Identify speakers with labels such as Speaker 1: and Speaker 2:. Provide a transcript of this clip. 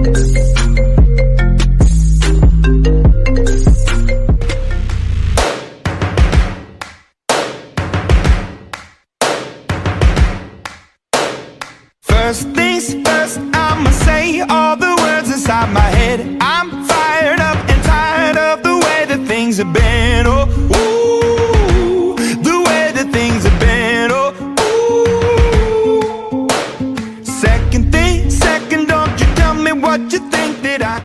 Speaker 1: First things first, I'ma say all the words inside my head. I'm